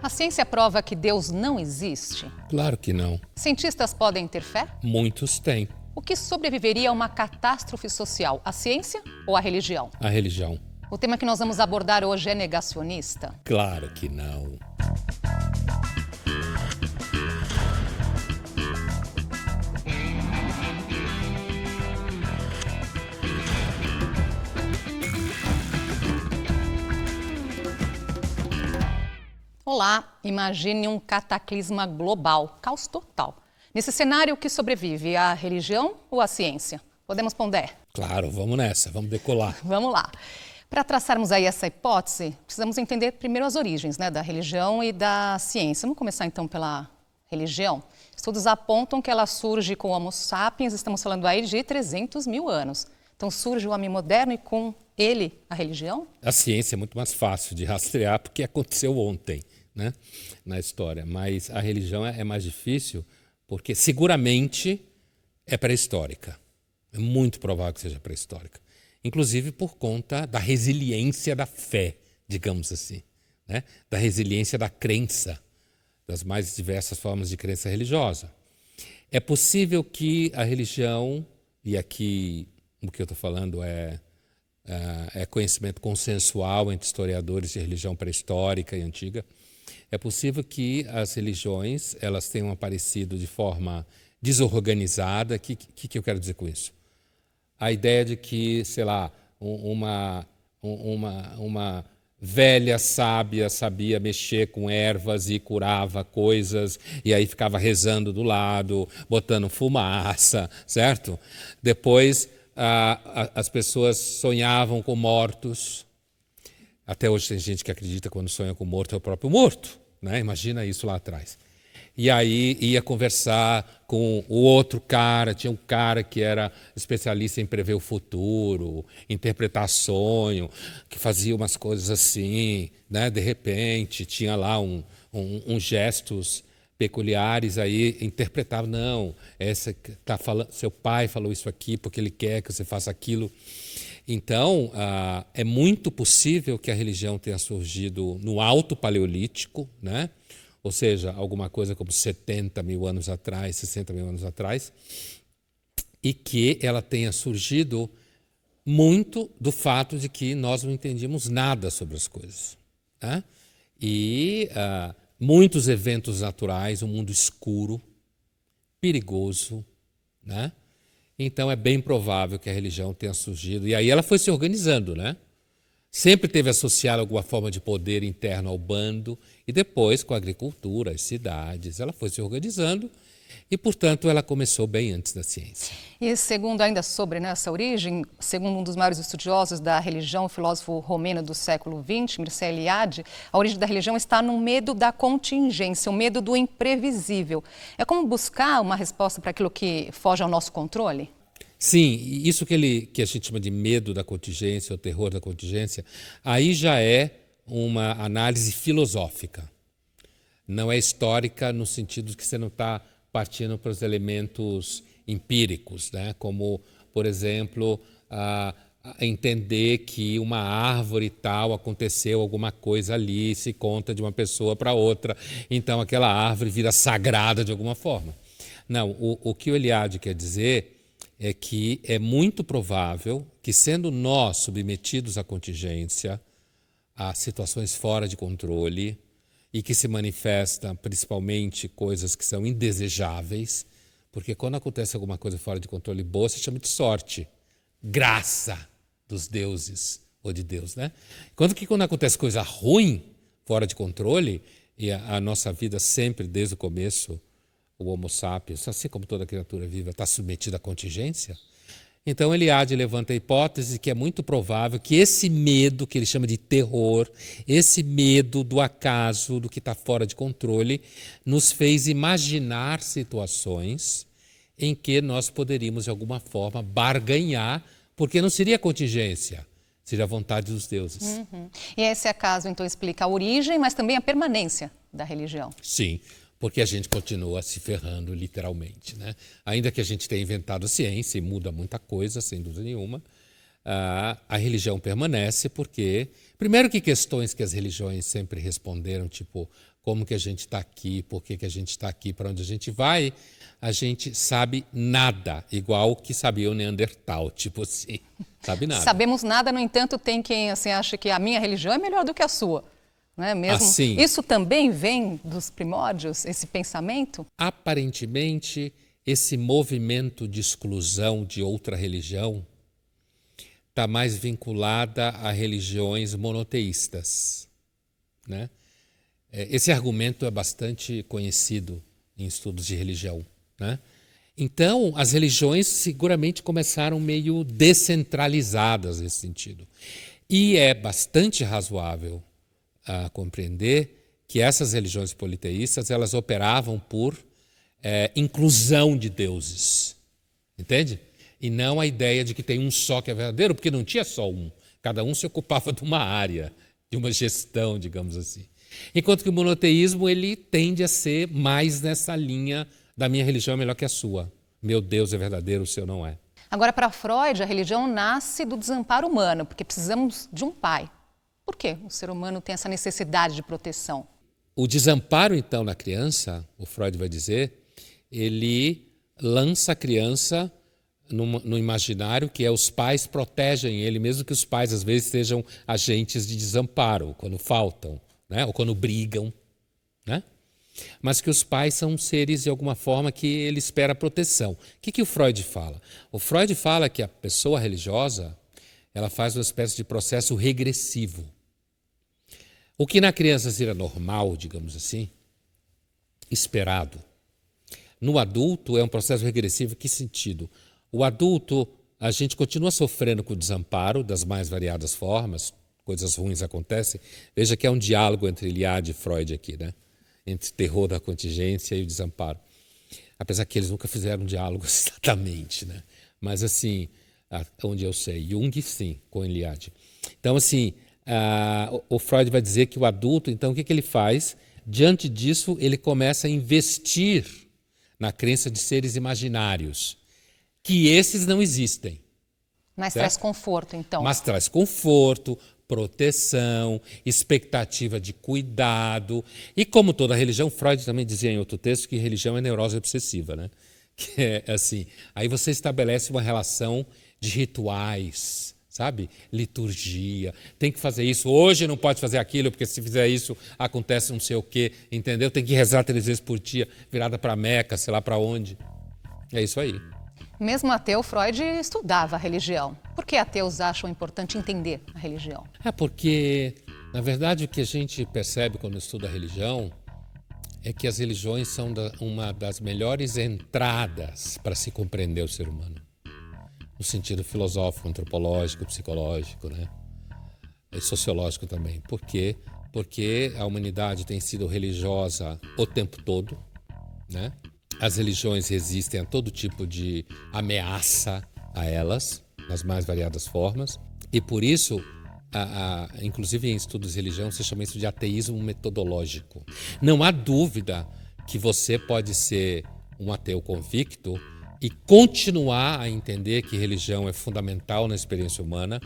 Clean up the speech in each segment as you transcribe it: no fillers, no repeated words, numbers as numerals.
A ciência prova que Deus não existe? Claro que não. Cientistas podem ter fé? Muitos têm. O que sobreviveria a uma catástrofe social? A ciência ou a religião? A religião. O tema que nós vamos abordar hoje é negacionista? Claro que não. Olá, imagine um cataclisma global, caos total. Nesse cenário, o que sobrevive? A religião ou a ciência? Podemos ponder? Claro, vamos nessa, vamos decolar. Vamos lá. Para traçarmos aí essa hipótese, precisamos entender primeiro as origens, da religião e da ciência. Vamos começar então pela religião. Estudos apontam que ela surge com o Homo sapiens, estamos falando aí de 300 mil anos. Então surge o homem moderno e com ele a religião? A ciência é muito mais fácil de rastrear porque aconteceu ontem, na história. Mas a religião é mais difícil porque seguramente é pré-histórica. É muito provável que seja pré-histórica. Inclusive por conta da resiliência da fé, digamos assim, da resiliência da crença, das mais diversas formas de crença religiosa. É possível que a religião, e aqui o que eu estou falando é conhecimento consensual entre historiadores de religião pré-histórica e antiga, é possível que as religiões elas tenham aparecido de forma desorganizada. O que eu quero dizer com isso? A ideia de que, sei lá, uma velha sábia sabia mexer com ervas e curava coisas, e aí ficava rezando do lado, botando fumaça, certo? Depois as pessoas sonhavam com mortos. Até hoje tem gente que acredita que quando sonha com morto é o próprio morto, Imagina isso lá atrás. E aí ia conversar com o outro cara, tinha um cara que era especialista em prever o futuro, interpretar sonho, que fazia umas coisas assim, De repente tinha lá uns gestos peculiares, aí interpretava, não, seu pai falou isso aqui porque ele quer que você faça aquilo. Então, é muito possível que a religião tenha surgido no Alto Paleolítico, ou seja, alguma coisa como 70 mil anos atrás, 60 mil anos atrás, e que ela tenha surgido muito do fato de que nós não entendíamos nada sobre as coisas. E muitos eventos naturais, um mundo escuro, perigoso, Então é bem provável que a religião tenha surgido. E aí ela foi se organizando, Sempre teve associada alguma forma de poder interno ao bando. E depois, com a agricultura, as cidades, ela foi se organizando. E, portanto, ela começou bem antes da ciência. E segundo ainda sobre essa origem, segundo um dos maiores estudiosos da religião, o filósofo romeno do século XX, Mircea Eliade, a origem da religião está no medo da contingência, o medo do imprevisível. É como buscar uma resposta para aquilo que foge ao nosso controle? Sim, isso que a gente chama de medo da contingência, o terror da contingência, aí já é uma análise filosófica. Não é histórica no sentido de que você não está partindo para os elementos empíricos, como, por exemplo, entender que uma árvore tal aconteceu alguma coisa ali, se conta de uma pessoa para outra, então aquela árvore vira sagrada de alguma forma. Não, o que o Eliade quer dizer é que é muito provável que, sendo nós submetidos à contingência, a situações fora de controle, e que se manifestam principalmente coisas que são indesejáveis, porque quando acontece alguma coisa fora de controle boa, se chama de sorte, graça dos deuses, ou de Deus, Quando acontece coisa ruim, fora de controle, e a nossa vida sempre, desde o começo, o Homo sapiens, assim como toda criatura viva, está submetida à contingência. Então, Eliade levanta a hipótese que é muito provável que esse medo, que ele chama de terror, esse medo do acaso, do que está fora de controle, nos fez imaginar situações em que nós poderíamos, de alguma forma, barganhar, porque não seria contingência, seria a vontade dos deuses. Uhum. E esse acaso, então, explica a origem, mas também a permanência da religião. Sim. Porque a gente continua se ferrando literalmente, Ainda que a gente tenha inventado a ciência e muda muita coisa, sem dúvida nenhuma, a religião permanece porque, Primeiro que questões que as religiões sempre responderam, tipo, como que a gente está aqui, por que a gente está aqui, para onde a gente vai, a gente sabe nada, igual que sabia o Neandertal, tipo assim, sabe nada. Sabemos nada, no entanto, tem quem assim, acha que a minha religião é melhor do que a sua. Não é mesmo? Assim, isso também vem dos primórdios, esse pensamento? aparentemente, esse movimento de exclusão de outra religião está mais vinculada a religiões monoteístas, né? Esse argumento é bastante conhecido em estudos de religião, né? Então, as religiões seguramente começaram meio descentralizadas nesse sentido. E é bastante razoável compreender que essas religiões politeístas elas operavam por inclusão de deuses, entende? E não a ideia de que tem um só que é verdadeiro, porque não tinha só um. Cada um se ocupava de uma área, de uma gestão, digamos assim. Enquanto que o monoteísmo ele tende a ser mais nessa linha da minha religião é melhor que a sua. Meu Deus é verdadeiro, o seu não é. Agora, para Freud, a religião nasce do desamparo humano, porque precisamos de um pai. Por que o ser humano tem essa necessidade de proteção? O desamparo, então, na criança, o Freud vai dizer, ele lança a criança no imaginário que os pais protegem ele, mesmo que os pais às vezes sejam agentes de desamparo, quando faltam, né? Ou quando brigam, né? Mas que os pais são seres de alguma forma que ele espera proteção. O que o Freud fala? O Freud fala que a pessoa religiosa ela faz uma espécie de processo regressivo. O que na criança seria normal, digamos assim, esperado. No adulto é um processo regressivo. Que sentido? O adulto, a gente continua sofrendo com o desamparo das mais variadas formas, coisas ruins acontecem. Veja que é um diálogo entre Eliade e Freud aqui, né? Entre o terror da contingência e o desamparo. Apesar que eles nunca fizeram um diálogo exatamente, né? Mas assim, onde eu sei, Jung sim, com Eliade. Então assim, o Freud vai dizer que o adulto, então o que ele faz? Diante disso, ele começa a investir na crença de seres imaginários, que esses não existem. Mas certo? traz conforto, então. Mas traz conforto, proteção, expectativa de cuidado. E como toda religião, Freud também dizia em outro texto que religião é neurose obsessiva, né? Que é assim, aí você estabelece uma relação de rituais, sabe? Liturgia, tem que fazer isso, hoje não pode fazer aquilo, porque se fizer isso acontece não sei o quê, entendeu? Tem que rezar 3 vezes por dia, virada para Meca, sei lá para onde. É isso aí. Mesmo ateu, Freud estudava a religião. Por que ateus acham importante entender a religião? Porque, na verdade, o que a gente percebe quando estuda a religião é que as religiões são uma das melhores entradas para se compreender o ser humano. No sentido filosófico, antropológico, psicológico, né? E sociológico também. Por quê? Porque a humanidade tem sido religiosa o tempo todo, né? As religiões resistem a todo tipo de ameaça a elas, nas mais variadas formas. E por isso, inclusive em estudos de religião, se chama isso de ateísmo metodológico. Não há dúvida que você pode ser um ateu convicto e continuar a entender que religião é fundamental na experiência humana,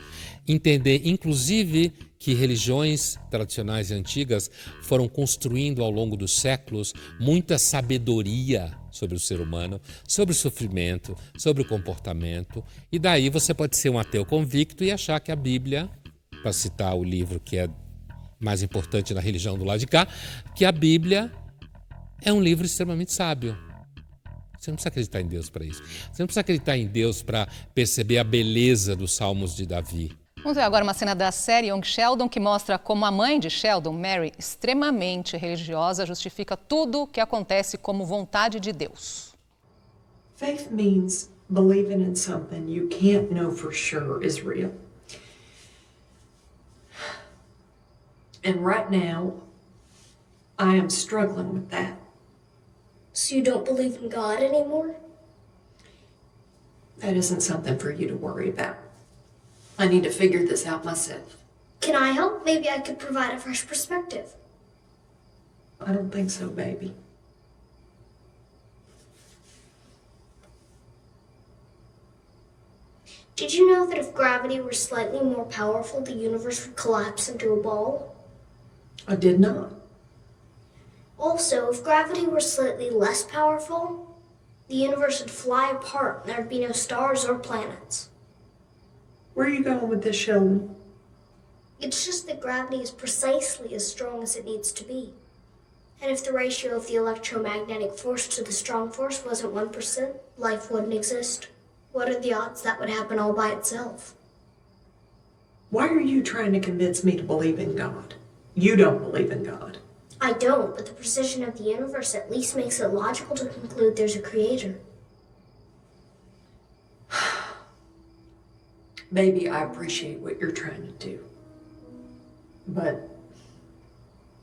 entender inclusive que religiões tradicionais e antigas foram construindo ao longo dos séculos muita sabedoria sobre o ser humano, sobre o sofrimento, sobre o comportamento, e daí você pode ser um ateu convicto e achar que a Bíblia, para citar o livro que é mais importante na religião do lado de cá, que a Bíblia é um livro extremamente sábio. Você não precisa acreditar em Deus para isso. Você não precisa acreditar em Deus para perceber a beleza dos Salmos de Davi. Vamos ver agora uma cena da série Young Sheldon que mostra como a mãe de Sheldon, Mary, extremamente religiosa, justifica tudo o que acontece como vontade de Deus. Faith means believing in something you can't know for sure is real. And right now, I am struggling with that. So you don't believe in God anymore? That isn't something for you to worry about. I need to figure this out myself. Can I help? Maybe I could provide a fresh perspective. I don't think so, baby. Did you know that if gravity were slightly more powerful, the universe would collapse into a ball? I did not. Also, if gravity were slightly less powerful, the universe would fly apart and there'd be no stars or planets. Where are you going with this, Sheldon? It's just that gravity is precisely as strong as it needs to be. And if the ratio of the electromagnetic force to the strong force wasn't 1%, life wouldn't exist. What are the odds that would happen all by itself? Why are you trying to convince me to believe in God? You don't believe in God. I don't, but the precision of the universe at least makes it logical to conclude there's a creator. Maybe I appreciate what you're trying to do. But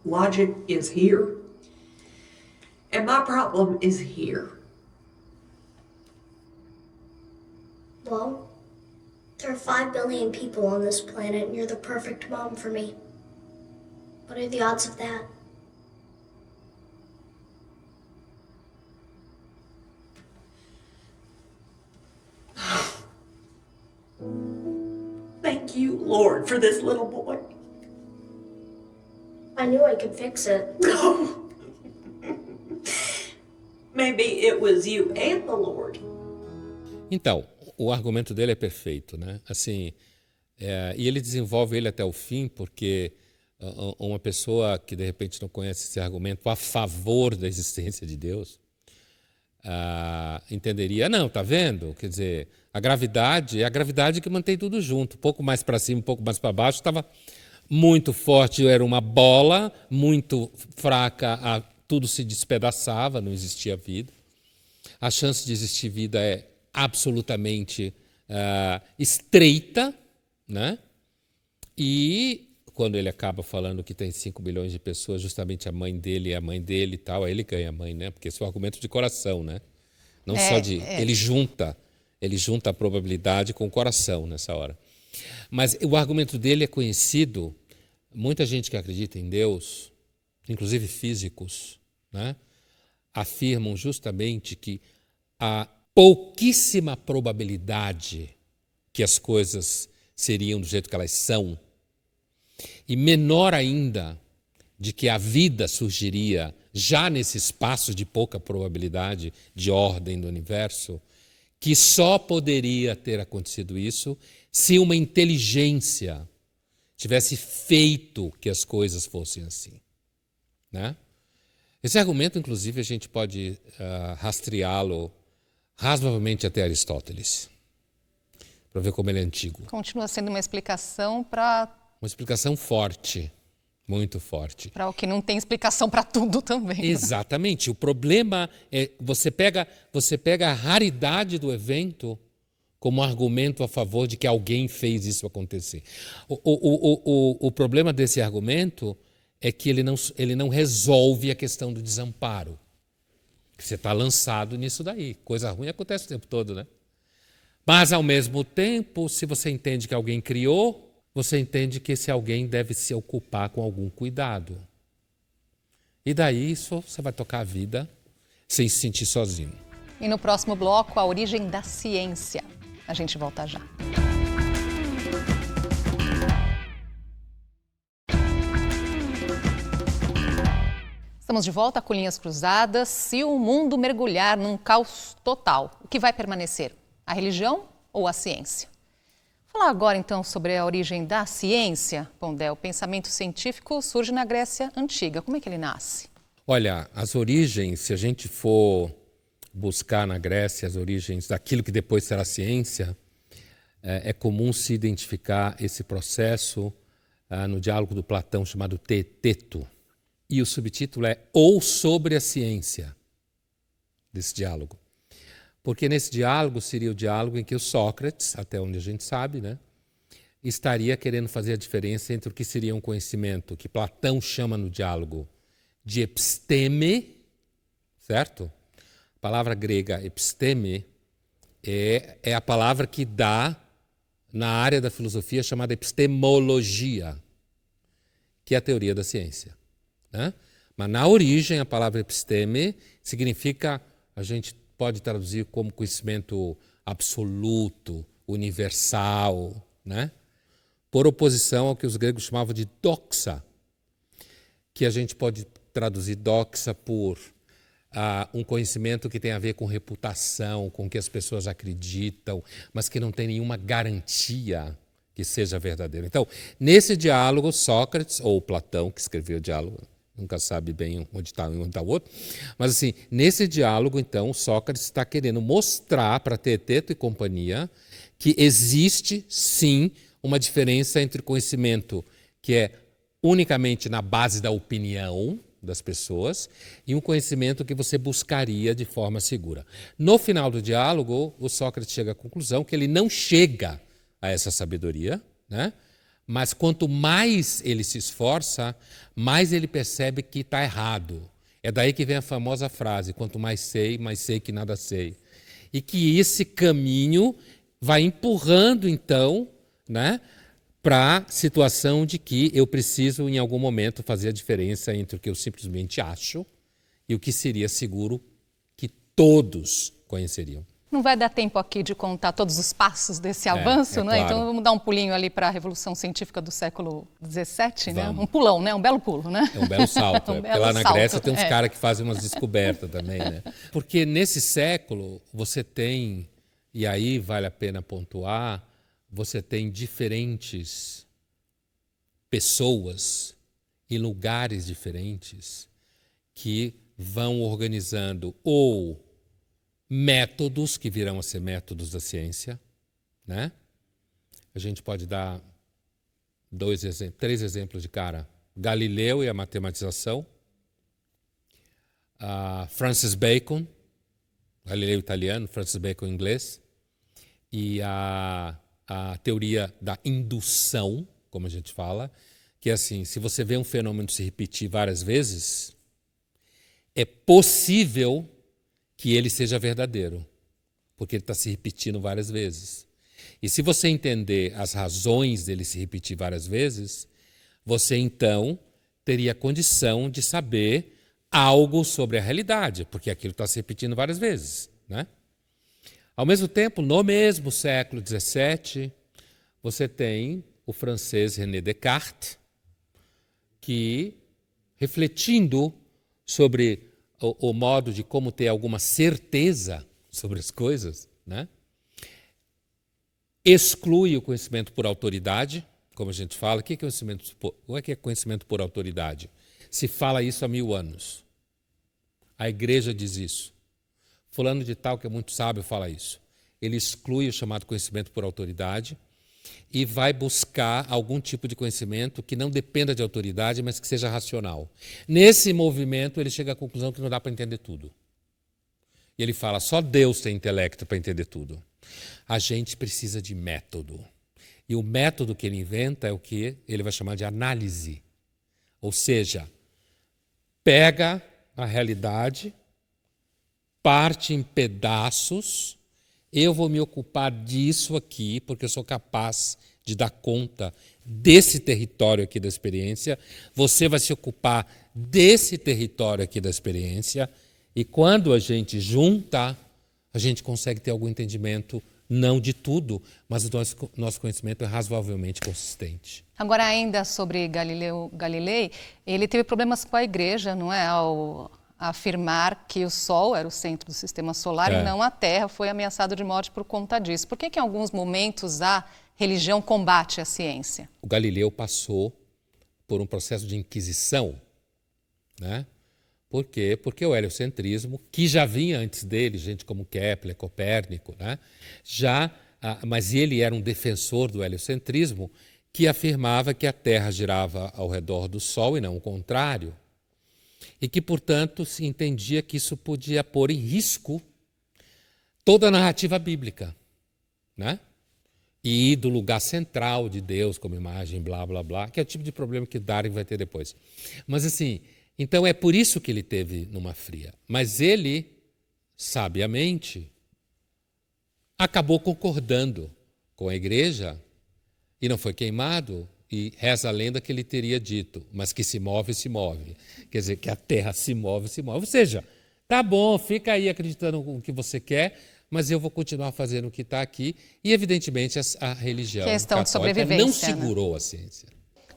logic is here. And my problem is here. Well, there are 5 billion people on this planet and you're the perfect mom for me. What are the odds of that? Thank you, Lord, for this little boy. I knew I could fix it. Maybe it was you and the Lord. Então, o argumento dele é perfeito, né? Assim, e ele desenvolve ele até o fim, porque uma pessoa que de repente não conhece esse argumento a favor da existência de Deus, entenderia, não, tá vendo? Quer dizer, a gravidade é a gravidade que mantém tudo junto, um pouco mais para cima, um pouco mais para baixo, estava muito forte, era uma bola, muito fraca, tudo se despedaçava, não existia vida. A chance de existir vida é absolutamente estreita, né? E quando ele acaba falando que tem 5 bilhões de pessoas, justamente a mãe dele é a mãe dele e tal, aí ele ganha a mãe, né? Porque esse é o argumento de coração, né? Não só de... Ele junta a probabilidade com o coração nessa hora. Mas o argumento dele é conhecido, muita gente que acredita em Deus, inclusive físicos, né? Afirmam justamente que há pouquíssima probabilidade que as coisas seriam do jeito que elas são, e menor ainda de que a vida surgiria já nesse espaço de pouca probabilidade de ordem do universo, que só poderia ter acontecido isso se uma inteligência tivesse feito que as coisas fossem assim, né? Esse argumento, inclusive, a gente pode rastreá-lo razoavelmente até Aristóteles, para ver como ele é antigo. Continua sendo uma explicação para... Uma explicação forte, muito forte. Para o que não tem explicação para tudo também. Exatamente. O problema é você pega a raridade do evento como argumento a favor de que alguém fez isso acontecer. O problema desse argumento é que ele não resolve a questão do desamparo. Você está lançado nisso daí. Coisa ruim acontece o tempo todo, né? Mas, ao mesmo tempo, se você entende que alguém criou, você entende que esse alguém deve se ocupar com algum cuidado. E daí isso você vai tocar a vida sem se sentir sozinho. E no próximo bloco, a origem da ciência. A gente volta já. Estamos de volta com Linhas Cruzadas. Se o mundo mergulhar num caos total, o que vai permanecer? A religião ou a ciência? Falar agora, então, sobre a origem da ciência. Pondé, o pensamento científico surge na Grécia Antiga. Como é que ele nasce? Olha, as origens, se a gente for buscar na Grécia as origens daquilo que depois será ciência, é comum se identificar esse processo no diálogo do Platão chamado Teto. E o subtítulo é Ou sobre a ciência, desse diálogo. Porque nesse diálogo seria o diálogo em que o Sócrates, até onde a gente sabe, né, estaria querendo fazer a diferença entre o que seria um conhecimento que Platão chama no diálogo de episteme, certo? A palavra grega episteme é a palavra que dá na área da filosofia chamada epistemologia, que é a teoria da ciência, né? Mas na origem a palavra episteme significa, a gente pode traduzir como conhecimento absoluto universal, né? Por oposição ao que os gregos chamavam de doxa, que a gente pode traduzir doxa por um conhecimento que tem a ver com reputação, com o que as pessoas acreditam, mas que não tem nenhuma garantia que seja verdadeiro. Então, nesse diálogo, Sócrates, ou Platão, que escreveu o diálogo, nunca sabe bem onde está um e onde está o outro, mas assim, nesse diálogo, então, Sócrates está querendo mostrar para Teeteto e companhia que existe, sim, uma diferença entre conhecimento que é unicamente na base da opinião das pessoas e um conhecimento que você buscaria de forma segura. No final do diálogo, o Sócrates chega à conclusão que ele não chega a essa sabedoria, né? Mas quanto mais ele se esforça, mais ele percebe que está errado. É daí que vem a famosa frase, quanto mais sei que nada sei. E que esse caminho vai empurrando, então, né, para a situação de que eu preciso, em algum momento, fazer a diferença entre o que eu simplesmente acho e o que seria seguro que todos conheceriam. Não vai dar tempo aqui de contar todos os passos desse avanço, né? Claro. Então vamos dar um pulinho ali para a Revolução Científica do século XVII, né? Vamos. Um pulão, né? Um belo pulo, né? É um belo salto. Um Porque belo lá na salto, Grécia tem uns caras que fazem umas descobertas também, né? Porque nesse século você tem, e aí vale a pena pontuar, você tem diferentes pessoas em lugares diferentes que vão organizando ou métodos que virão a ser métodos da ciência, né? A gente pode dar três exemplos de cara. Galileu e a matematização, Francis Bacon, Galileu italiano, Francis Bacon inglês, e a teoria da indução, como a gente fala, que é assim, se você vê um fenômeno se repetir várias vezes, é possível que ele seja verdadeiro, porque ele está se repetindo várias vezes. E se você entender as razões dele se repetir várias vezes, você então teria condição de saber algo sobre a realidade, porque aquilo está se repetindo várias vezes, né? Ao mesmo tempo, no mesmo século XVII, você tem o francês René Descartes, que, refletindo sobre o modo de como ter alguma certeza sobre as coisas, né? Exclui o conhecimento por autoridade, como a gente fala. O que é conhecimento por autoridade? Se fala isso há 1000 anos. A igreja diz isso. Fulano de tal, que é muito sábio, fala isso. Ele exclui o chamado conhecimento por autoridade e vai buscar algum tipo de conhecimento que não dependa de autoridade, mas que seja racional. Nesse movimento, ele chega à conclusão que não dá para entender tudo. E ele fala, só Deus tem intelecto para entender tudo. A gente precisa de método. E o método que ele inventa é o que ele vai chamar de análise. Ou seja, pega a realidade, parte em pedaços. Eu vou me ocupar disso aqui, porque eu sou capaz de dar conta desse território aqui da experiência. Você vai se ocupar desse território aqui da experiência. E quando a gente junta, a gente consegue ter algum entendimento, não de tudo, mas o nosso conhecimento é razoavelmente consistente. Agora, ainda sobre Galilei, ele teve problemas com a igreja, não é? Ao afirmar que o Sol era o centro do sistema solar e não a Terra, foi ameaçado de morte por conta disso. Por que em alguns momentos a religião combate a ciência? O Galileu passou por um processo de inquisição, né? Por quê? Porque o heliocentrismo, que já vinha antes dele, gente como Kepler, Copérnico, né? Mas ele era um defensor do heliocentrismo, que afirmava que a Terra girava ao redor do Sol e não o contrário. E que, portanto, se entendia que isso podia pôr em risco toda a narrativa bíblica, né? E do lugar central de Deus como imagem, blá, blá, blá, que é o tipo de problema que Darwin vai ter depois. Mas, assim, então é por isso que ele teve numa fria. Mas ele, sabiamente, acabou concordando com a igreja e não foi queimado. E reza a lenda que ele teria dito, mas que se move, se move. Quer dizer, que a Terra se move, se move. Ou seja, tá bom, fica aí acreditando no que você quer, mas eu vou continuar fazendo o que está aqui. E, evidentemente, a religião Questão de católica sobrevivência, não né? segurou a ciência.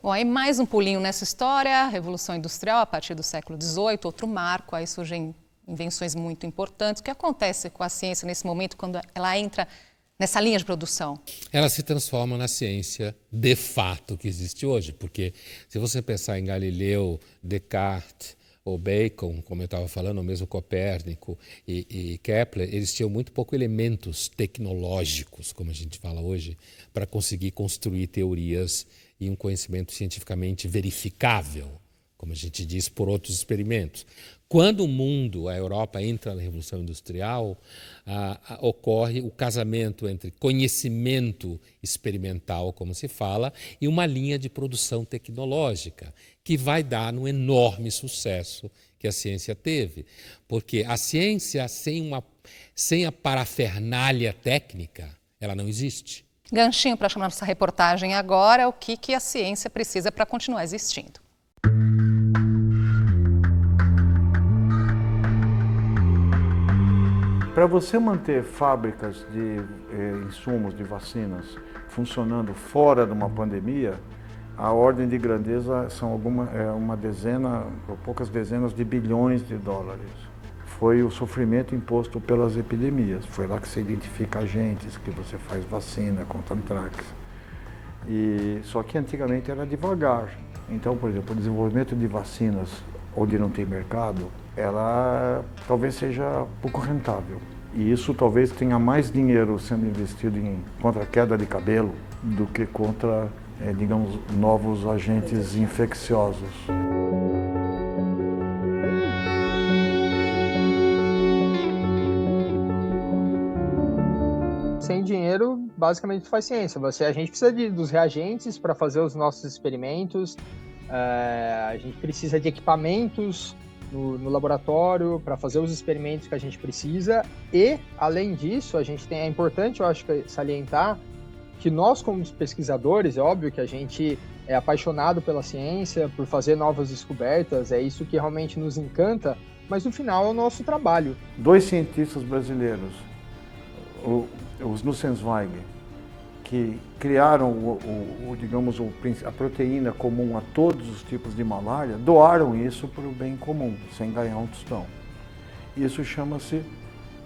Bom, aí mais um pulinho nessa história, a Revolução Industrial a partir do século XVIII, outro marco, aí surgem invenções muito importantes. O que acontece com a ciência nesse momento, quando ela entra nessa linha de produção? Ela se transforma na ciência de fato que existe hoje, porque se você pensar em Galileu, Descartes ou Bacon, como eu estava falando, ou mesmo Copérnico e Kepler, eles tinham muito pouco elementos tecnológicos, como a gente fala hoje, para conseguir construir teorias e um conhecimento cientificamente verificável, como a gente diz, por outros experimentos. Quando o mundo, a Europa, entra na Revolução Industrial, ocorre o casamento entre conhecimento experimental, como se fala, e uma linha de produção tecnológica, que vai dar no enorme sucesso que a ciência teve. Porque a ciência, sem a parafernália técnica, ela não existe. Ganchinho para chamar nossa reportagem agora, o que a ciência precisa para continuar existindo. Para você manter fábricas de insumos de vacinas funcionando fora de uma pandemia, a ordem de grandeza são uma dezena ou poucas dezenas de bilhões de dólares. Foi o sofrimento imposto pelas epidemias. Foi lá que se identifica agentes, que você faz vacina contra antrax. Só que antigamente era devagar. Então, por exemplo, o desenvolvimento de vacinas onde não tem mercado, ela talvez seja pouco rentável. E isso talvez tenha mais dinheiro sendo investido contra a queda de cabelo do que contra, digamos, novos agentes infecciosos. Sem dinheiro, basicamente faz ciência. A gente precisa dos reagentes para fazer os nossos experimentos, a gente precisa de equipamentos no laboratório para fazer os experimentos que a gente precisa e, além disso, é importante, eu acho, salientar que nós, como pesquisadores, é óbvio que a gente é apaixonado pela ciência, por fazer novas descobertas, é isso que realmente nos encanta, mas no final é o nosso trabalho. 2 cientistas brasileiros, os Nussensweig, que criaram digamos, a proteína comum a todos os tipos de malária, doaram isso para o bem comum, sem ganhar um tostão. Isso chama-se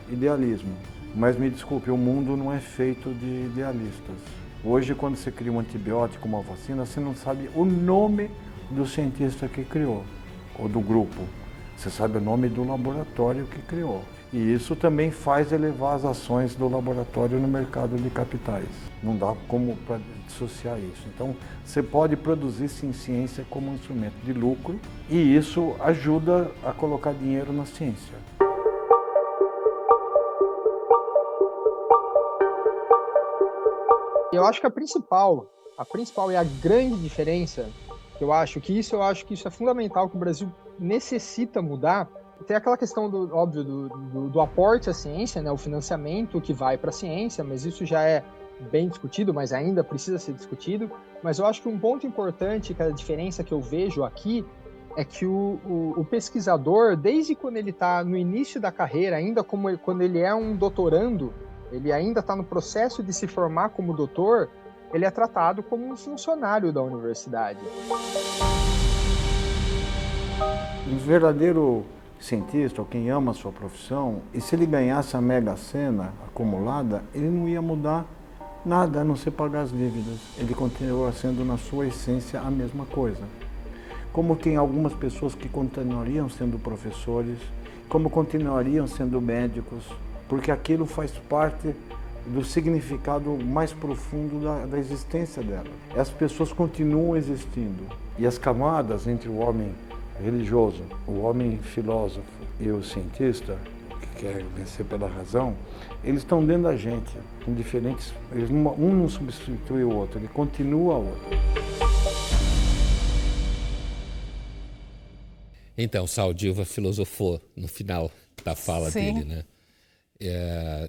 idealismo. Mas me desculpe, o mundo não é feito de idealistas. Hoje, quando você cria um antibiótico, uma vacina, você não sabe o nome do cientista que criou, ou do grupo. Você sabe o nome do laboratório que criou. E isso também faz elevar as ações do laboratório no mercado de capitais. Não dá como para dissociar isso. Então, você pode produzir sim ciência como um instrumento de lucro e isso ajuda a colocar dinheiro na ciência. Eu acho que a principal e a grande diferença, eu acho que isso é fundamental, que o Brasil necessita mudar. Tem aquela questão do aporte à ciência, né, o financiamento que vai para a ciência, mas isso já é bem discutido, mas ainda precisa ser discutido. Mas eu acho que um ponto importante, que a diferença que eu vejo aqui, é que o pesquisador, desde quando ele está no início da carreira, ainda quando ele é um doutorando, ele ainda está no processo de se formar como doutor, ele é tratado como um funcionário da universidade. Um verdadeiro cientista, ou quem ama a sua profissão, e se ele ganhasse a Mega Sena acumulada, ele não ia mudar nada, a não ser pagar as dívidas. Ele continua sendo, na sua essência, a mesma coisa. Como tem algumas pessoas que continuariam sendo professores, como continuariam sendo médicos, porque aquilo faz parte do significado mais profundo da existência dela. As pessoas continuam existindo. E as camadas entre o homem religioso, o homem filósofo e o cientista, que quer vencer pela razão, eles estão dentro da gente, com diferentes. Um não substitui o outro, ele continua o outro. Então, Saldilva filosofou no final da fala dele, né?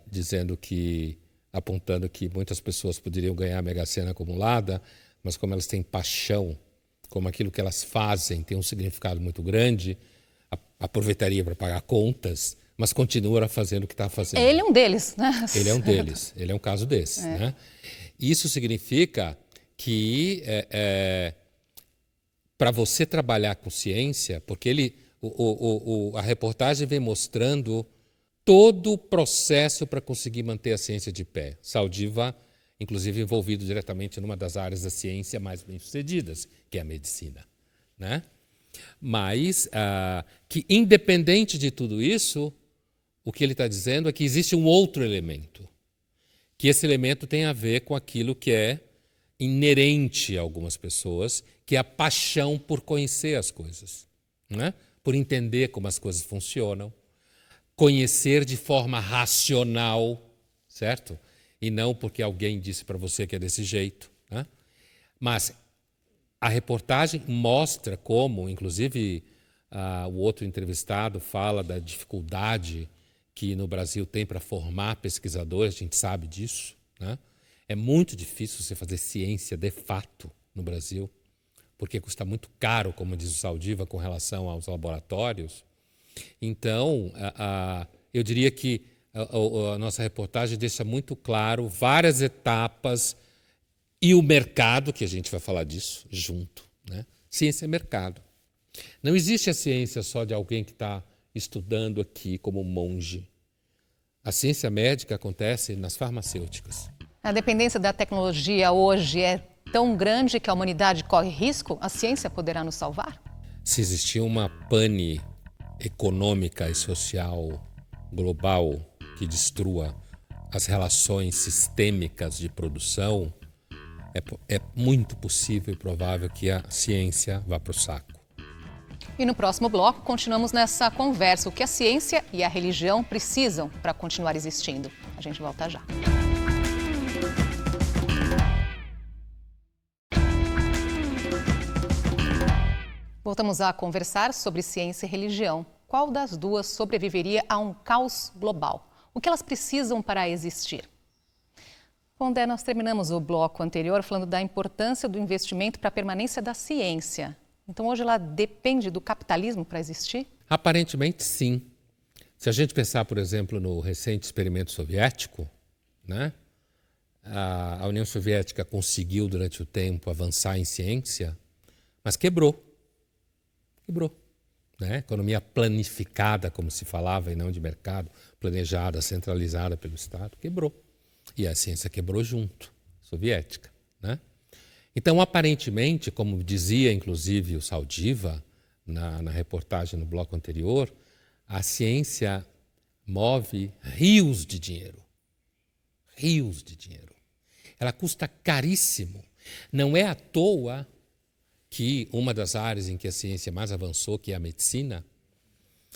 Dizendo que, apontando que muitas pessoas poderiam ganhar a Mega Sena acumulada, mas como elas têm paixão, como aquilo que elas fazem tem um significado muito grande, aproveitaria para pagar contas, mas continua fazendo o que está fazendo. Ele é um deles, né? Ele é um deles, ele é um caso desse. Né? Isso significa que para você trabalhar com ciência, porque a reportagem vem mostrando todo o processo para conseguir manter a ciência de pé. Saldiva, inclusive, envolvido diretamente numa das áreas da ciência mais bem-sucedidas, que é a medicina. Né? Mas que, independente de tudo isso, o que ele está dizendo é que existe um outro elemento, que esse elemento tem a ver com aquilo que é inerente a algumas pessoas, que é a paixão por conhecer as coisas, né? Por entender como as coisas funcionam, conhecer de forma racional, certo? E não porque alguém disse para você que é desse jeito. Né? Mas a reportagem mostra como, inclusive, o outro entrevistado fala da dificuldade que no Brasil tem para formar pesquisadores, a gente sabe disso. Né? É muito difícil você fazer ciência de fato no Brasil, porque custa muito caro, como diz o Saldiva, com relação aos laboratórios. Então, eu diria que a nossa reportagem deixa muito claro várias etapas e o mercado, que a gente vai falar disso junto. Né? Ciência é mercado. Não existe a ciência só de alguém que está estudando aqui como monge. A ciência médica acontece nas farmacêuticas. A dependência da tecnologia hoje é tão grande que a humanidade corre risco? A ciência poderá nos salvar? Se existir uma pane econômica e social global que destrua as relações sistêmicas de produção, é muito possível e provável que a ciência vá para o saco. E no próximo bloco, continuamos nessa conversa. O que a ciência e a religião precisam para continuar existindo? A gente volta já. Voltamos a conversar sobre ciência e religião. Qual das duas sobreviveria a um caos global? O que elas precisam para existir? Bom, Dé, nós terminamos o bloco anterior falando da importância do investimento para a permanência da ciência. Então, hoje ela depende do capitalismo para existir? Aparentemente, sim. Se a gente pensar, por exemplo, no recente experimento soviético, né? A União Soviética conseguiu, durante o tempo, avançar em ciência, mas quebrou. Quebrou. Né? Economia planificada, como se falava, e não de mercado, planejada, centralizada pelo Estado, quebrou. E a ciência quebrou junto, soviética. Né? Então, aparentemente, como dizia inclusive o Saldiva na reportagem no bloco anterior, a ciência move rios de dinheiro. Rios de dinheiro. Ela custa caríssimo. Não é à toa que uma das áreas em que a ciência mais avançou, que é a medicina,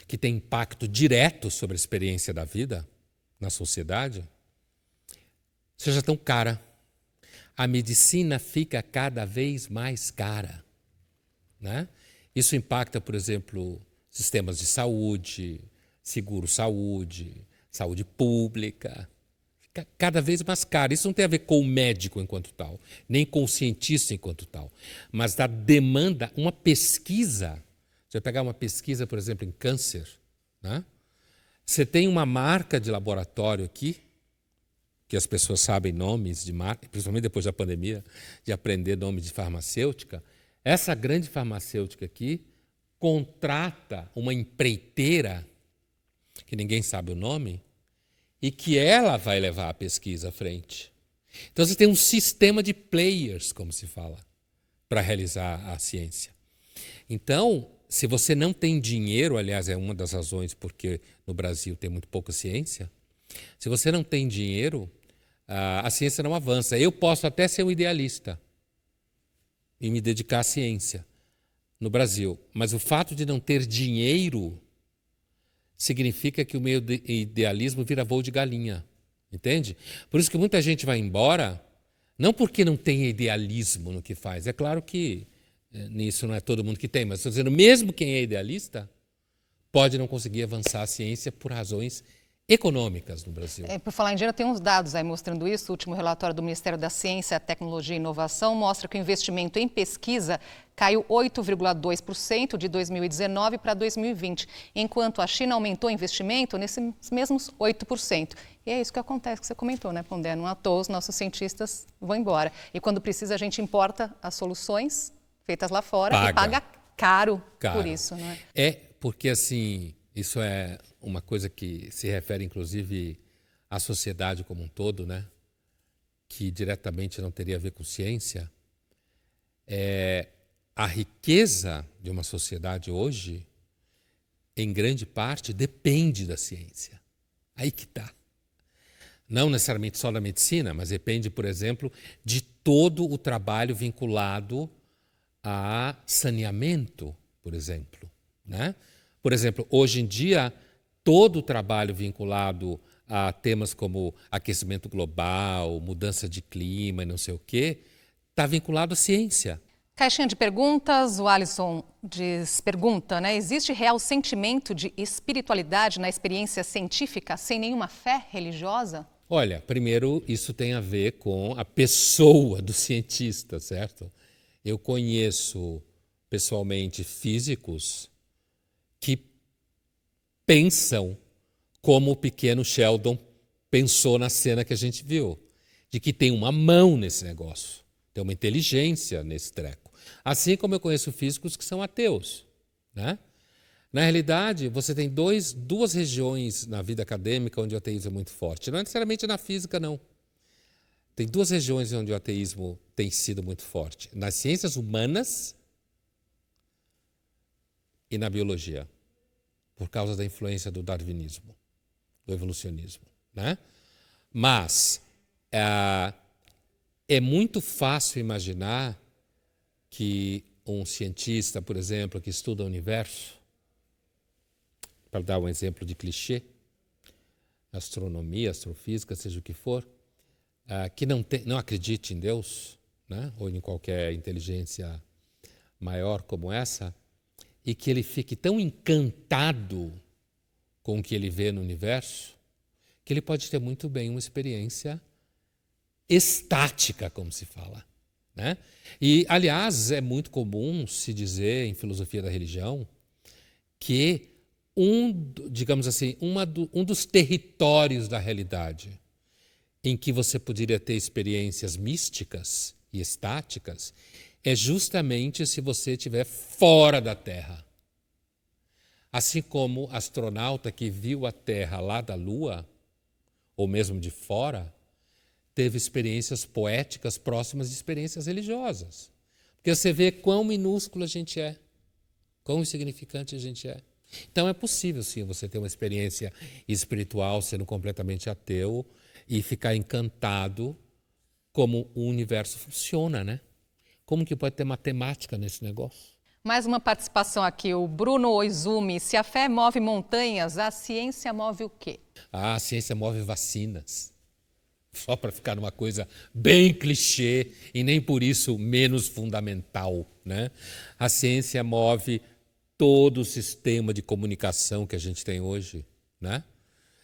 que tem impacto direto sobre a experiência da vida na sociedade, seja tão cara. A medicina fica cada vez mais cara. Né? Isso impacta, por exemplo, sistemas de saúde, seguro-saúde, saúde pública. Fica cada vez mais caro. Isso não tem a ver com o médico enquanto tal, nem com o cientista enquanto tal, mas da demanda, uma pesquisa. Você vai pegar uma pesquisa, por exemplo, em câncer, né? Você tem uma marca de laboratório aqui, que as pessoas sabem nomes de marca, principalmente depois da pandemia, de aprender nomes de farmacêutica. Essa grande farmacêutica aqui contrata uma empreiteira, que ninguém sabe o nome, e que ela vai levar a pesquisa à frente. Então, você tem um sistema de players, como se fala, para realizar a ciência. Então, se você não tem dinheiro, aliás, é uma das razões porque no Brasil tem muito pouca ciência, se você não tem dinheiro, a ciência não avança. Eu posso até ser um idealista e me dedicar à ciência no Brasil, mas o fato de não ter dinheiro significa que o meu idealismo vira voo de galinha, entende? Por isso que muita gente vai embora, não porque não tem idealismo no que faz. É claro que nisso não é todo mundo que tem, mas estou dizendo, mesmo quem é idealista, pode não conseguir avançar a ciência por razões econômicas no Brasil. Por falar em dinheiro, tem uns dados aí mostrando isso. O último relatório do Ministério da Ciência, Tecnologia e Inovação mostra que o investimento em pesquisa caiu 8,2% de 2019 para 2020, enquanto a China aumentou o investimento nesses mesmos 8%. E é isso que acontece, que você comentou, né, Pondé? Não à toa os nossos cientistas vão embora. E quando precisa, a gente importa as soluções feitas lá fora e paga caro por isso, não é? É porque, assim, isso é uma coisa que se refere, inclusive, à sociedade como um todo, né? Que diretamente não teria a ver com ciência. A riqueza de uma sociedade hoje, em grande parte, depende da ciência. Aí que está. Não necessariamente só da medicina, mas depende, por exemplo, de todo o trabalho vinculado a saneamento, por exemplo, né? Por exemplo, hoje em dia, todo o trabalho vinculado a temas como aquecimento global, mudança de clima e não sei o quê, está vinculado à ciência. Caixinha de perguntas, o Alisson pergunta, né? Existe real sentimento de espiritualidade na experiência científica sem nenhuma fé religiosa? Olha, primeiro, isso tem a ver com a pessoa do cientista, certo? Eu conheço pessoalmente físicos que pensam como o pequeno Sheldon pensou na cena que a gente viu, de que tem uma mão nesse negócio, tem uma inteligência nesse treco. Assim como eu conheço físicos que são ateus, né? Na realidade, você tem duas regiões na vida acadêmica onde o ateísmo é muito forte. Não necessariamente na física, não. Tem duas regiões onde o ateísmo tem sido muito forte. Nas ciências humanas e na biologia, por causa da influência do darwinismo, do evolucionismo, né? Mas é muito fácil imaginar que um cientista, por exemplo, que estuda o universo, para dar um exemplo de clichê, astronomia, astrofísica, seja o que for, que não acredite em Deus, né, ou em qualquer inteligência maior como essa, e que ele fique tão encantado com o que ele vê no universo, que ele pode ter muito bem uma experiência estática, como se fala, né? E, aliás, é muito comum se dizer em filosofia da religião que digamos assim, um dos territórios da realidade em que você poderia ter experiências místicas e estáticas é justamente se você estiver fora da Terra. Assim como o astronauta que viu a Terra lá da Lua, ou mesmo de fora, teve experiências poéticas próximas de experiências religiosas. Porque você vê quão minúsculo a gente é, quão insignificante a gente é. Então é possível, sim, você ter uma experiência espiritual sendo completamente ateu e ficar encantado como o universo funciona, né? Como que pode ter matemática nesse negócio? Mais uma participação aqui, o Bruno Oizumi. Se a fé move montanhas, a ciência move o quê? A ciência move vacinas. Só para ficar numa coisa bem clichê e nem por isso menos fundamental, né? A ciência move todo o sistema de comunicação que a gente tem hoje, né?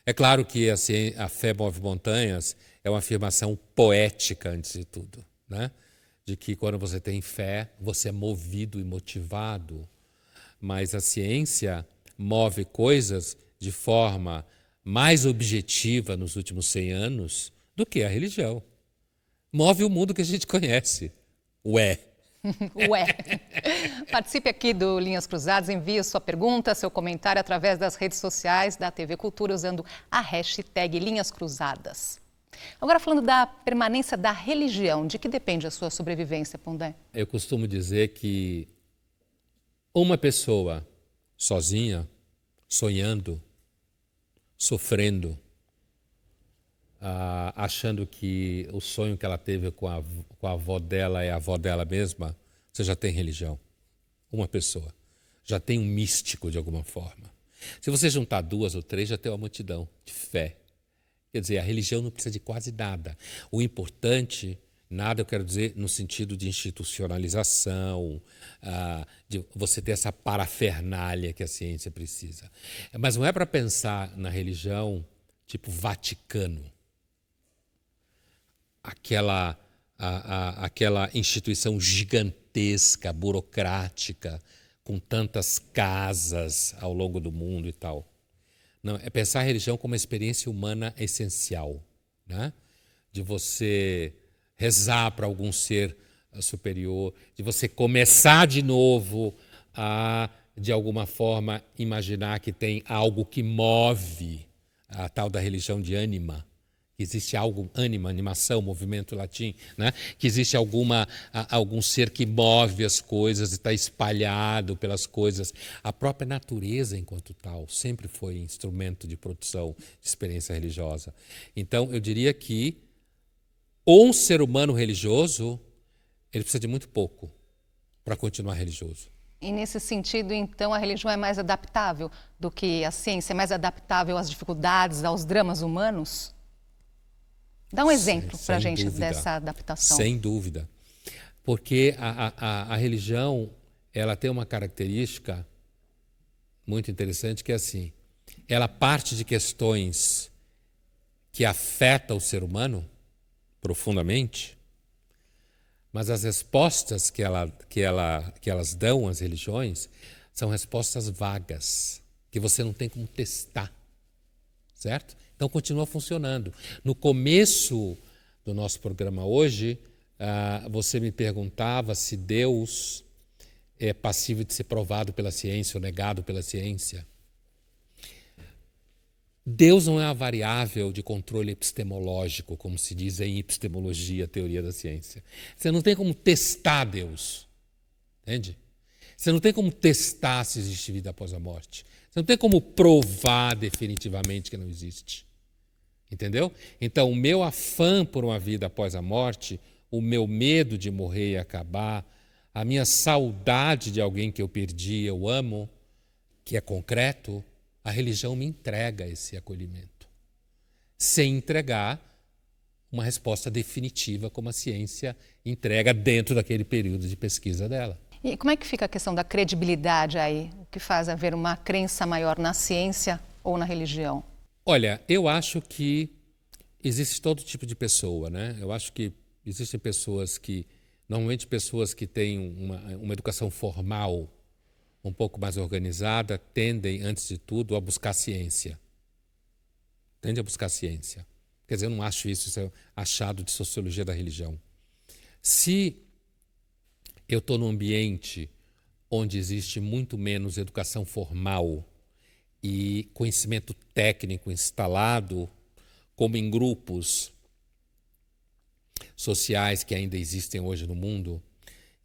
É claro que a fé move montanhas é uma afirmação poética, antes de tudo, né? De que quando você tem fé, você é movido e motivado. Mas a ciência move coisas de forma mais objetiva nos últimos 100 anos do que a religião. Move o mundo que a gente conhece. Ué. Ué. Participe aqui do Linhas Cruzadas, envie sua pergunta, seu comentário através das redes sociais da TV Cultura usando a hashtag Linhas Cruzadas. Agora falando da permanência da religião, de que depende a sua sobrevivência, Pondé? Eu costumo dizer que uma pessoa sozinha, sonhando, sofrendo, achando que o sonho que ela teve com a avó dela é a avó dela mesma, você já tem religião. Uma pessoa. Já tem um místico de alguma forma. Se você juntar 2 ou 3, já tem uma multidão de fé. Quer dizer, a religião não precisa de quase nada. O importante, nada eu quero dizer no sentido de institucionalização, de você ter essa parafernália que a ciência precisa. Mas não é para pensar na religião tipo Vaticano, aquela instituição gigantesca, burocrática, com tantas casas ao longo do mundo e tal. Não, é pensar a religião como uma experiência humana essencial, né? De você rezar para algum ser superior, de você começar de novo a, de alguma forma, imaginar que tem algo que move, a tal da religião de ânima, que existe algo, ânima, animação, movimento latim, né? Que existe algum ser que move as coisas e está espalhado pelas coisas. A própria natureza, enquanto tal, sempre foi instrumento de produção de experiência religiosa. Então, eu diria que um ser humano religioso, ele precisa de muito pouco para continuar religioso. E nesse sentido, então, a religião é mais adaptável do que a ciência? É mais adaptável às dificuldades, aos dramas humanos? Dá um exemplo para a gente dessa adaptação. Sem dúvida. Porque a religião, ela tem uma característica muito interessante, que é assim, ela parte de questões que afetam o ser humano profundamente, mas as respostas que elas dão às religiões são respostas vagas, que você não tem como testar, certo? Então continua funcionando. No começo do nosso programa hoje, você me perguntava se Deus é passível de ser provado pela ciência ou negado pela ciência. Deus não é uma variável de controle epistemológico, como se diz em epistemologia, teoria da ciência. Você não tem como testar Deus, entende? Você não tem como testar se existe vida após a morte. Você não tem como provar definitivamente que não existe. Entendeu? Então, o meu afã por uma vida após a morte, o meu medo de morrer e acabar, a minha saudade de alguém que eu perdi, eu amo, que é concreto, a religião me entrega esse acolhimento, sem entregar uma resposta definitiva como a ciência entrega dentro daquele período de pesquisa dela. E como é que fica a questão da credibilidade aí? O que faz haver uma crença maior na ciência ou na religião? Olha, eu acho que existe todo tipo de pessoa, né? Eu acho que existem pessoas que, normalmente pessoas que têm uma educação formal um pouco mais organizada, tendem, antes de tudo, a buscar ciência. Tendem a buscar ciência. Quer dizer, eu não acho isso é achado de sociologia da religião. Se eu estou num ambiente onde existe muito menos educação formal e conhecimento técnico instalado, como em grupos sociais que ainda existem hoje no mundo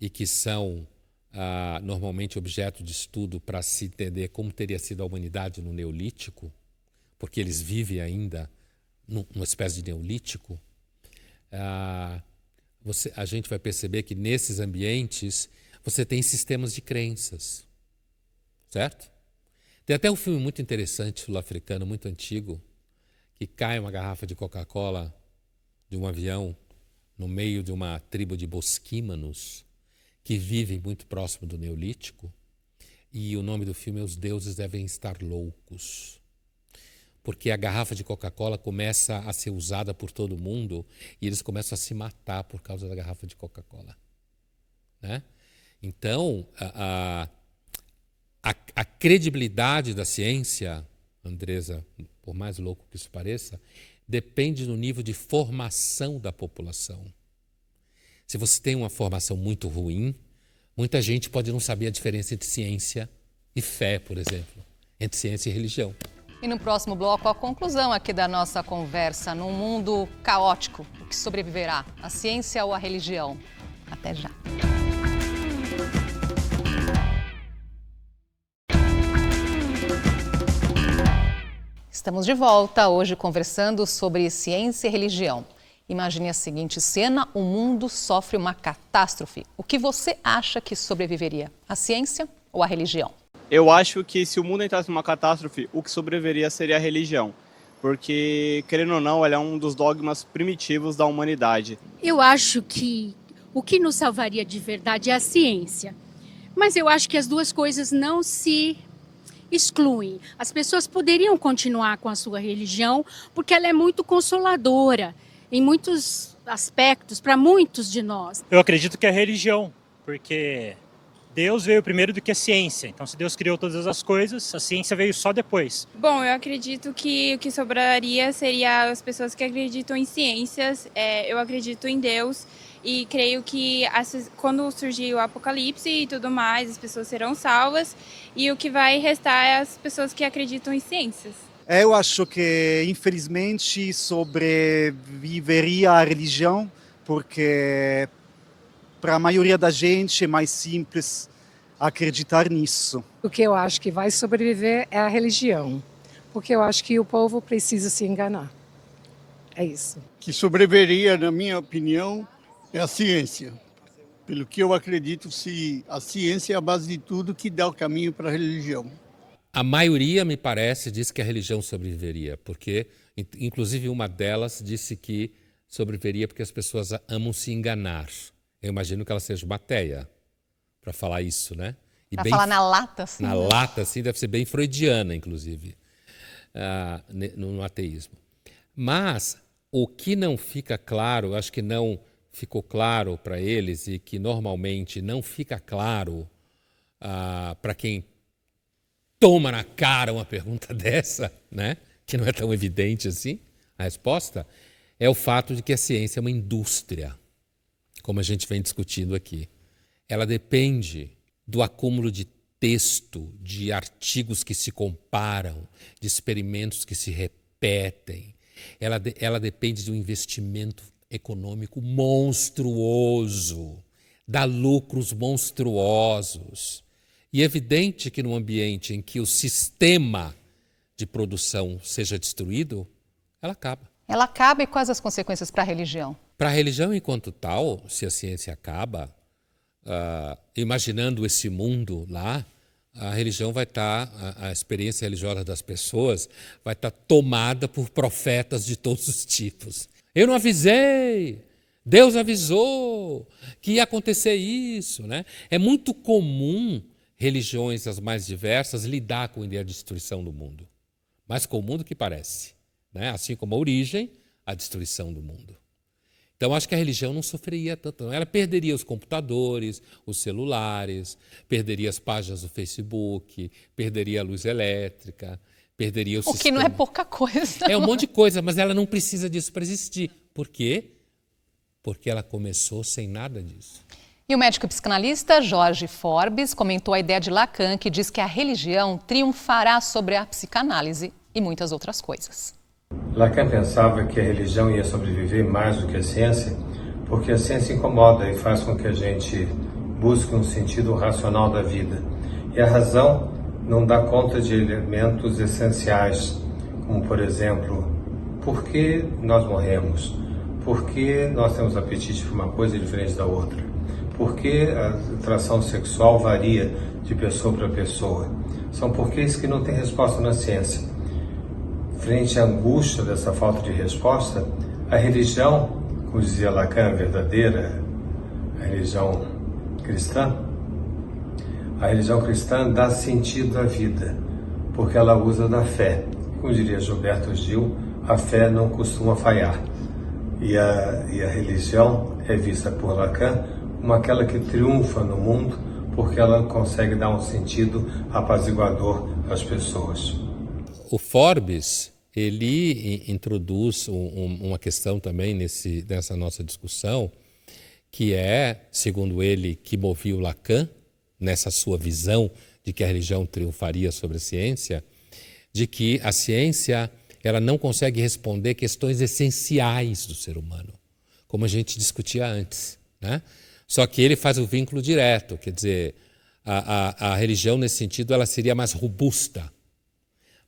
e que são normalmente objeto de estudo para se entender como teria sido a humanidade no Neolítico, porque eles vivem ainda numa espécie de Neolítico, a gente vai perceber que nesses ambientes você tem sistemas de crenças, certo? Tem até um filme muito interessante, sul-africano, muito antigo, que cai uma garrafa de Coca-Cola de um avião no meio de uma tribo de bosquímanos que vivem muito próximo do Neolítico, e o nome do filme é Os Deuses Devem Estar Loucos, porque a garrafa de Coca-Cola começa a ser usada por todo mundo e eles começam a se matar por causa da garrafa de Coca-Cola, né? Então, a credibilidade da ciência, Andresa, por mais louco que isso pareça, depende do nível de formação da população. Se você tem uma formação muito ruim, muita gente pode não saber a diferença entre ciência e fé, por exemplo, entre ciência e religião. E no próximo bloco, a conclusão aqui da nossa conversa. Num mundo caótico, o que sobreviverá? A ciência ou a religião? Até já. Estamos de volta hoje conversando sobre ciência e religião. Imagine a seguinte cena: o mundo sofre uma catástrofe. O que você acha que sobreviveria? A ciência ou a religião? Eu acho que se o mundo entrasse numa catástrofe, o que sobreviveria seria a religião. Porque, querendo ou não, ela é um dos dogmas primitivos da humanidade. Eu acho que o que nos salvaria de verdade é a ciência. Mas eu acho que as duas coisas não se excluem. As pessoas poderiam continuar com a sua religião porque ela é muito consoladora em muitos aspectos para muitos de nós. Eu acredito que é a religião, porque Deus veio primeiro do que a ciência. Então, se Deus criou todas as coisas, a ciência veio só depois. Bom, eu acredito que o que sobraria seria as pessoas que acreditam em ciências. Eu acredito em Deus e creio que quando surgir o apocalipse e tudo mais, as pessoas serão salvas e o que vai restar é as pessoas que acreditam em ciências. Eu acho que, infelizmente, sobreviveria a religião, porque para a maioria da gente é mais simples acreditar nisso. O que eu acho que vai sobreviver é a religião, porque eu acho que o povo precisa se enganar. É isso. Que sobreviveria, na minha opinião, é a ciência. Pelo que eu acredito, se a ciência é a base de tudo que dá o caminho para a religião. A maioria, me parece, diz que a religião sobreviveria, porque, inclusive, uma delas disse que sobreviveria porque as pessoas amam se enganar. Eu imagino que ela seja uma ateia para falar isso, né? Para falar na lata, assim. Na lata, assim, deve ser bem freudiana, inclusive, no ateísmo. Mas o que não fica claro, acho que não ficou claro para eles e que normalmente não fica claro para quem toma na cara uma pergunta dessa, né? Que não é tão evidente assim, a resposta, é o fato de que a ciência é uma indústria, como a gente vem discutindo aqui. Ela depende do acúmulo de texto, de artigos que se comparam, de experimentos que se repetem. Ela depende de um investimento econômico monstruoso, dá lucros monstruosos. E é evidente que num ambiente em que o sistema de produção seja destruído, ela acaba. Ela acaba e quais as consequências para a religião? Para a religião enquanto tal, se a ciência acaba, imaginando esse mundo lá, a religião vai estar, a experiência religiosa das pessoas vai estar tomada por profetas de todos os tipos. Eu não avisei, Deus avisou que ia acontecer isso, né? É muito comum religiões as mais diversas lidar com a ideia de destruição do mundo. Mais comum do que parece, né? Assim como a origem, a destruição do mundo. Então, acho que a religião não sofreria tanto. Não. Ela perderia os computadores, os celulares, perderia as páginas do Facebook, perderia a luz elétrica, perderia o sistema. O que não é pouca coisa. É um monte de coisa, mas ela não precisa disso para existir. Por quê? Porque ela começou sem nada disso. E o médico psicanalista Jorge Forbes comentou a ideia de Lacan, que diz que a religião triunfará sobre a psicanálise e muitas outras coisas. Lacan pensava que a religião ia sobreviver mais do que a ciência, porque a ciência incomoda e faz com que a gente busque um sentido racional da vida. E a razão não dá conta de elementos essenciais, como, por exemplo, por que nós morremos? Por que nós temos apetite por uma coisa diferente da outra? Por que a atração sexual varia de pessoa para pessoa? São porquês que não tem resposta na ciência. Frente à angústia dessa falta de resposta, a religião, como dizia Lacan, verdadeira, a religião cristã dá sentido à vida, porque ela usa da fé. Como diria Gilberto Gil, a fé não costuma falhar. E a religião é vista por Lacan como aquela que triunfa no mundo, porque ela consegue dar um sentido apaziguador às pessoas. O Forbes, ele introduz uma questão também nessa nossa discussão, que é, segundo ele, que movia o Lacan, nessa sua visão de que a religião triunfaria sobre a ciência, de que a ciência ela não consegue responder questões essenciais do ser humano, como a gente discutia antes, né? Só que ele faz o vínculo direto, quer dizer, a religião, nesse sentido, ela seria mais robusta,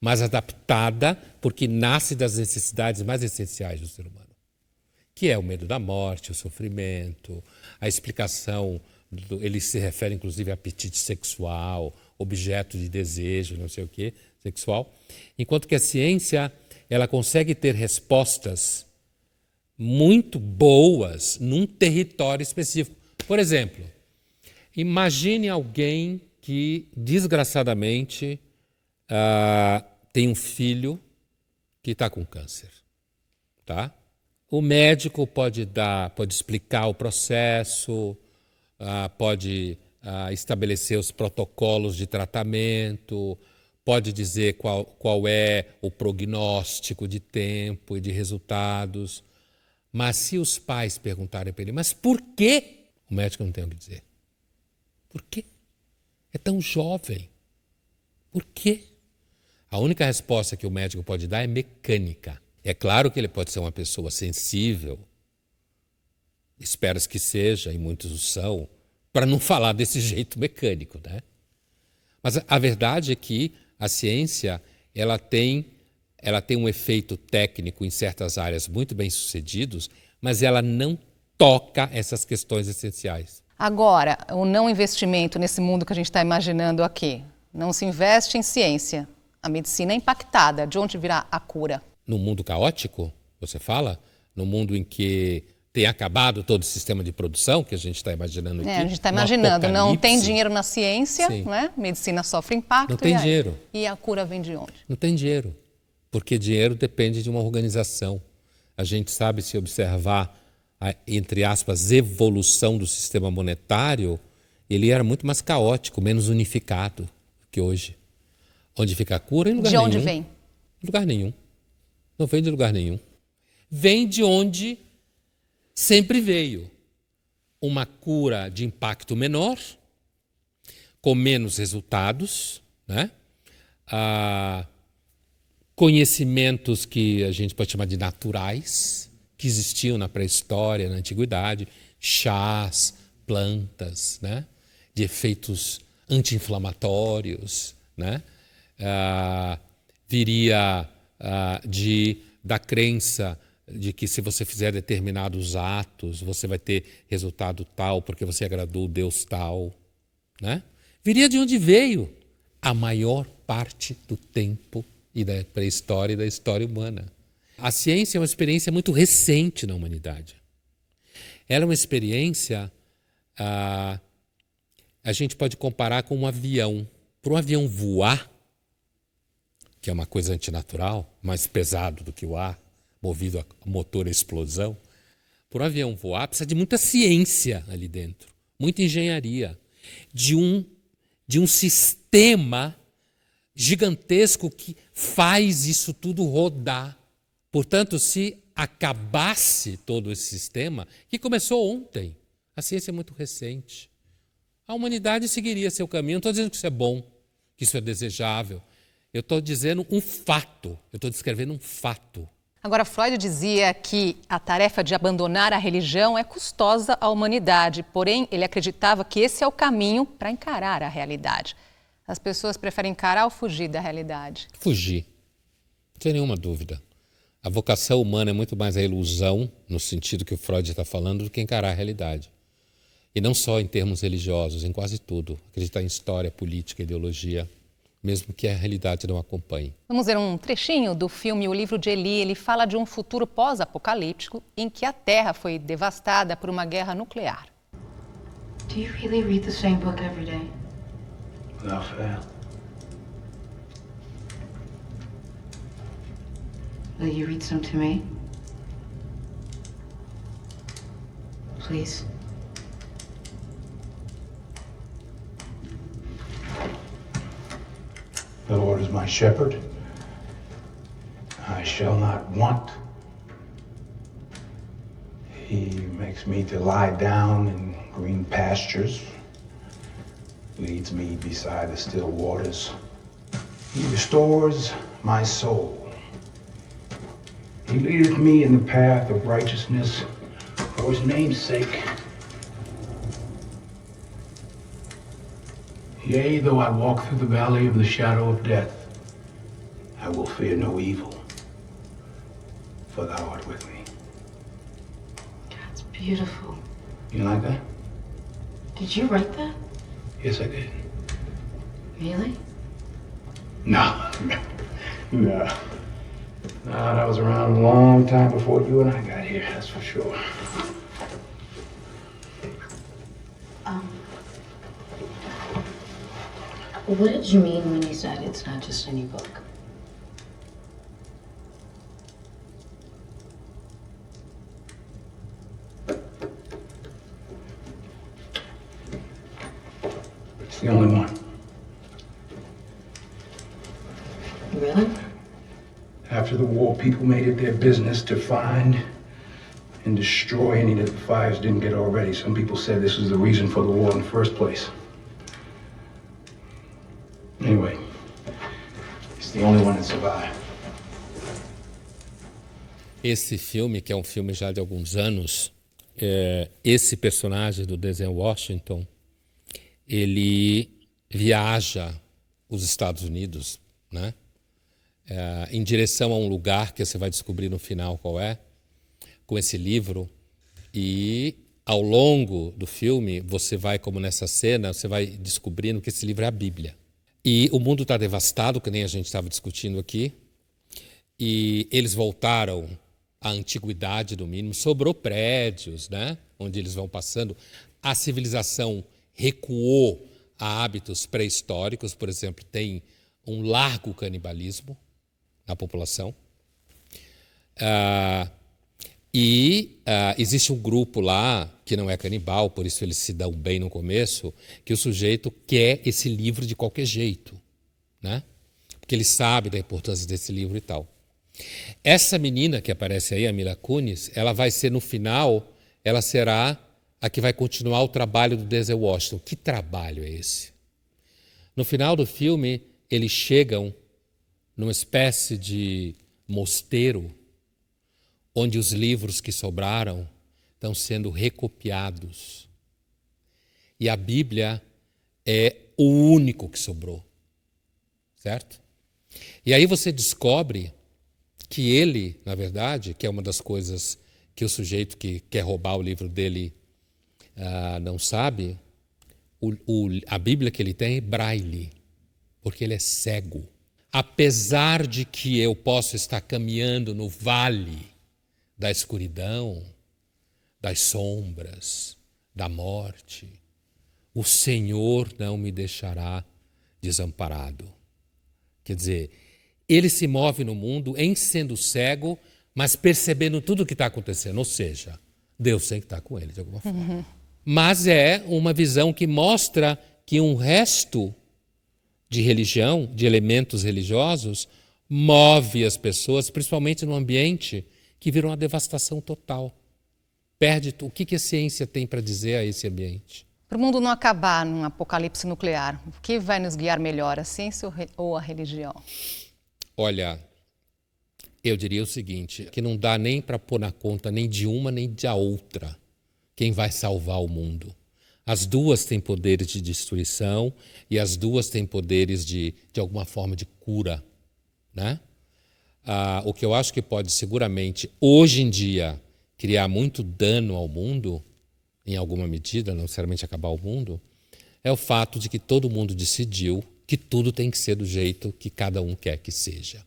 mais adaptada, porque nasce das necessidades mais essenciais do ser humano, que é o medo da morte, o sofrimento, a explicação, ele se refere inclusive a apetite sexual, objeto de desejo, não sei o que, sexual, enquanto que a ciência, ela consegue ter respostas muito boas num território específico. Por exemplo, imagine alguém que, desgraçadamente, tem um filho que está com câncer, tá? O médico pode explicar o processo, pode estabelecer os protocolos de tratamento, pode dizer qual é o prognóstico de tempo e de resultados. Mas se os pais perguntarem para ele, mas por quê? O médico não tem o que dizer. Por quê? É tão jovem. Por quê? A única resposta que o médico pode dar é mecânica. É claro que ele pode ser uma pessoa sensível, espera-se que seja, e muitos o são, para não falar desse jeito mecânico, né? Mas a verdade é que a ciência ela tem um efeito técnico em certas áreas muito bem sucedidos, mas ela não toca essas questões essenciais. Agora, o não investimento nesse mundo que a gente está imaginando aqui, não se investe em ciência, a medicina é impactada, de onde virá a cura? No mundo caótico, você fala? No mundo em que tem acabado todo o sistema de produção que a gente está imaginando aqui? A gente está imaginando, não tem dinheiro na ciência, né? Medicina sofre impacto. Não tem dinheiro. E a cura vem de onde? Não tem dinheiro, porque dinheiro depende de uma organização. A gente sabe, se observar a, entre aspas, evolução do sistema monetário, ele era muito mais caótico, menos unificado que hoje. Onde fica a cura? Em lugar nenhum. De onde vem? Em lugar nenhum. Não vem de lugar nenhum. Vem de onde sempre veio. Uma cura de impacto menor, com menos resultados, né? Conhecimentos que a gente pode chamar de naturais, que existiam na pré-história, na antiguidade, chás, plantas, né? De efeitos anti-inflamatórios, né? Viria da crença de que se você fizer determinados atos, você vai ter resultado tal, porque você agradou o Deus tal, né? Viria de onde veio a maior parte do tempo e da pré-história e da história humana. A ciência é uma experiência muito recente na humanidade. Ela é uma experiência, a gente pode comparar com um avião. Para um avião voar, que é uma coisa antinatural, mais pesado do que o ar, movido a motor a explosão, para um avião voar precisa de muita ciência ali dentro, muita engenharia, de um sistema gigantesco que faz isso tudo rodar. Portanto, se acabasse todo esse sistema, que começou ontem, a ciência é muito recente, a humanidade seguiria seu caminho. Não estou dizendo que isso é bom, que isso é desejável. Eu estou dizendo um fato, eu estou descrevendo um fato. Agora, Freud dizia que a tarefa de abandonar a religião é custosa à humanidade, porém, ele acreditava que esse é o caminho para encarar a realidade. As pessoas preferem encarar ou fugir da realidade? Fugir, sem nenhuma dúvida. A vocação humana é muito mais a ilusão, no sentido que o Freud está falando, do que encarar a realidade. E não só em termos religiosos, em quase tudo. Acreditar em história, política, ideologia, mesmo que a realidade não acompanhe. Vamos ver um trechinho do filme O Livro de Eli. Ele fala de um futuro pós-apocalíptico em que a Terra foi devastada por uma guerra nuclear. Do you really read the same book every day? Without fail. Will you read some to me? Please. The Lord is my shepherd. I shall not want. He makes me to lie down in green pastures, leads me beside the still waters. He restores my soul. He leadeth me in the path of righteousness for his name's sake. Yea, though I walk through the valley of the shadow of death, I will fear no evil, for thou art with me. That's beautiful. You like that? Did you write that? Yes, I did. Really? No. No. No, that was around a long time before you and I got here, that's for sure. What did you mean when you said it's not just any book? It's the only one. Really? After the war, people made it their business to find and destroy any that the fires didn't get already. Some people said this was the reason for the war in the first place. Anyway, it's the only one that survived. Esse filme, que é um filme já de alguns anos, esse personagem do Denzel Washington, ele viaja os Estados Unidos, né? Em direção a um lugar que você vai descobrir no final qual é, com esse livro, e ao longo do filme você vai, como nessa cena, você vai descobrindo que esse livro é a Bíblia. E o mundo está devastado, que nem a gente estava discutindo aqui, e eles voltaram à antiguidade no mínimo, sobrou prédios, né, onde eles vão passando, a civilização recuou a hábitos pré-históricos, por exemplo, tem um largo canibalismo na população. Existe um grupo lá que não é canibal, por isso eles se dão bem no começo, que o sujeito quer esse livro de qualquer jeito, né? Porque ele sabe da importância desse livro e tal. Essa menina que aparece aí, a Mila Kunis, ela vai ser no final, ela será a que vai continuar o trabalho do Denzel Washington. Que trabalho é esse? No final do filme, eles chegam numa espécie de mosteiro onde os livros que sobraram estão sendo recopiados. E a Bíblia é o único que sobrou, certo? E aí você descobre que ele, na verdade, que é uma das coisas que o sujeito que quer roubar o livro dele não sabe, a Bíblia que ele tem é braille, porque ele é cego. Apesar de que eu possa estar caminhando no vale da escuridão, das sombras, da morte, o Senhor não me deixará desamparado. Quer dizer, ele se move no mundo em sendo cego, mas percebendo tudo o que está acontecendo. Ou seja, Deus tem que estar com ele de alguma forma. Uhum. Mas é uma visão que mostra que um resto de religião, de elementos religiosos, move as pessoas, principalmente no ambiente que virou uma devastação total. Perde o que a ciência tem para dizer a esse ambiente. Para o mundo não acabar num apocalipse nuclear, o que vai nos guiar melhor, a ciência ou a religião? Olha, eu diria o seguinte, que não dá nem para pôr na conta nem de uma nem da outra quem vai salvar o mundo. As duas têm poderes de destruição e as duas têm poderes de alguma forma de cura, né? O que eu acho que pode seguramente, hoje em dia, criar muito dano ao mundo, em alguma medida, não necessariamente acabar o mundo, é o fato de que todo mundo decidiu que tudo tem que ser do jeito que cada um quer que seja.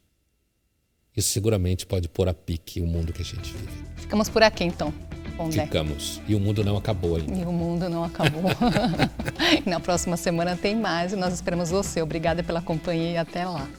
Isso seguramente pode pôr a pique o mundo que a gente vive. Ficamos por aqui, então. Pondé. Ficamos. E o mundo não acabou ainda. E o mundo não acabou. Na próxima semana tem mais e nós esperamos você. Obrigada pela companhia e até lá.